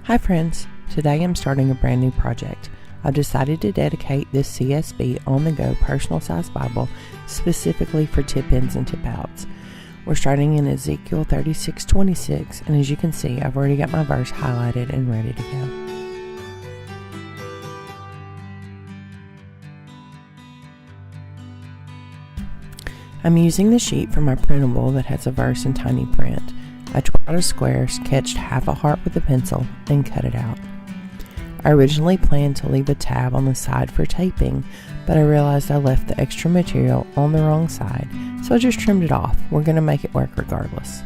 Hi friends, today I'm starting a brand new project. I've decided to dedicate this CSB on-the-go personal size Bible specifically for tip-ins and tip-outs. We're starting in Ezekiel 36:26, and as you can see, I've already got my verse highlighted and ready to go. I'm using the sheet from my Printable that has a verse in tiny print. I tore out a square, sketched half a heart with a pencil, and cut it out. I originally planned to leave a tab on the side for taping, but I realized I left the extra material on the wrong side, so I just trimmed it off. We're going to make it work regardless.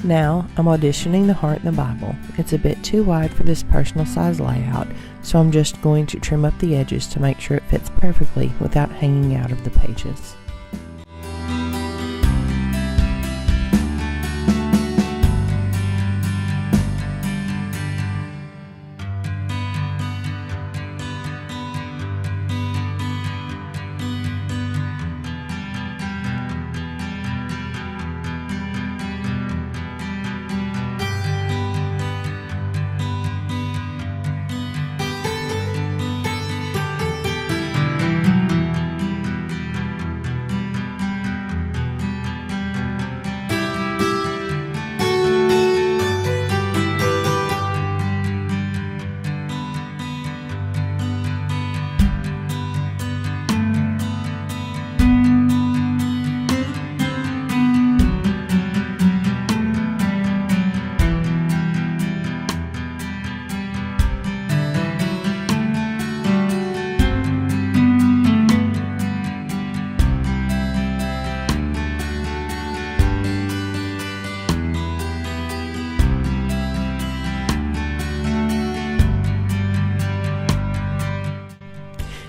Now, I'm auditioning the heart in the Bible. It's a bit too wide for this personal size layout, so I'm just going to trim up the edges to make sure it fits perfectly without hanging out of the pages.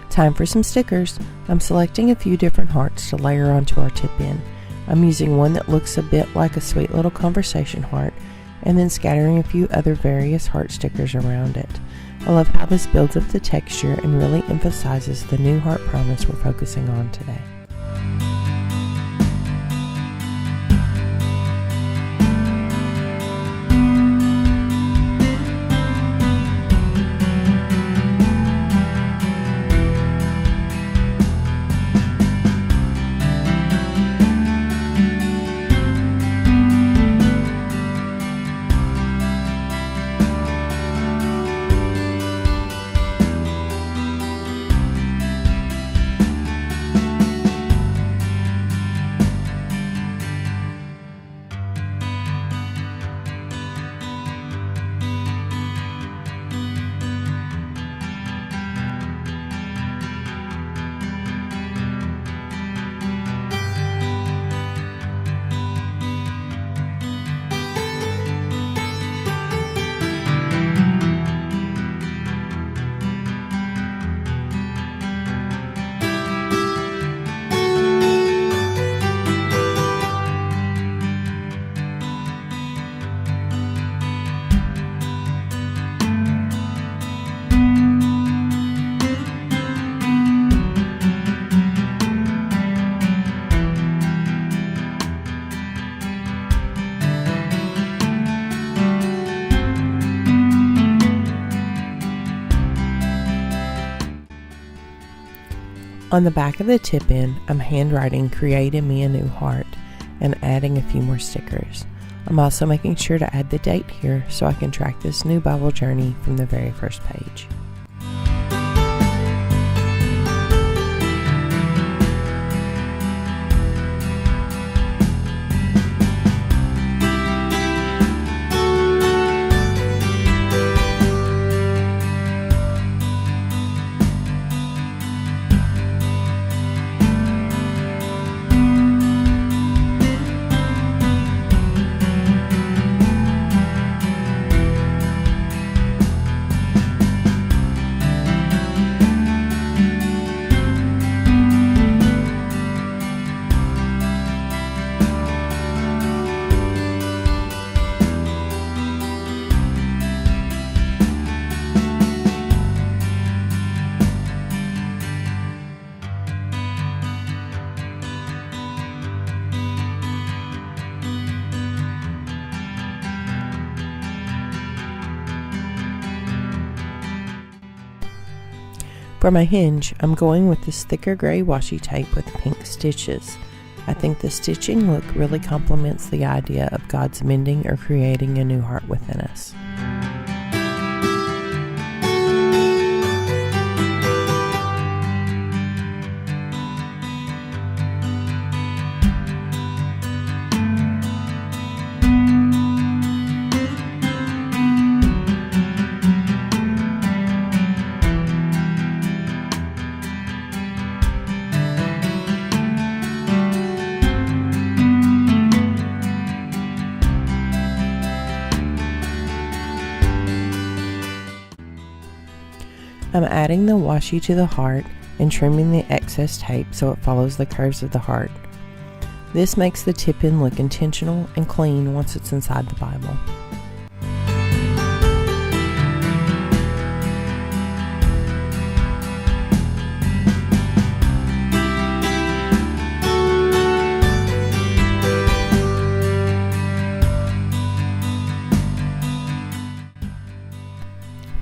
Time for some stickers. I'm selecting a few different hearts to layer onto our tip-in. I'm using one that looks a bit like a sweet little conversation heart, and then scattering a few other various heart stickers around it. I love how this builds up the texture and really emphasizes the new heart promise we're focusing on today. On the back of the tip-in, I'm handwriting "Create in me a new heart" and adding a few more stickers. I'm also making sure to add the date here so I can track this new Bible journey from the very first page. For my hinge, I'm going with this thicker gray washi tape with pink stitches. I think the stitching look really complements the idea of God's mending or creating a new heart within us. I'm adding the washi to the heart and trimming the excess tape so it follows the curves of the heart. This makes the tip-in look intentional and clean once it's inside the Bible.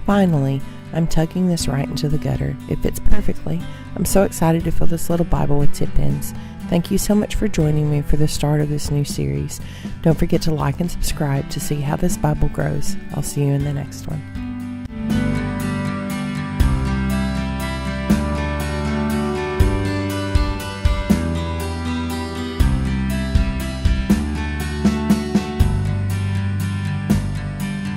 Finally, I'm tucking this right into the gutter. It fits perfectly. I'm so excited to fill this little Bible with tip-ins. Thank you so much for joining me for the start of this new series. Don't forget to like and subscribe to see how this Bible grows. I'll see you in the next one.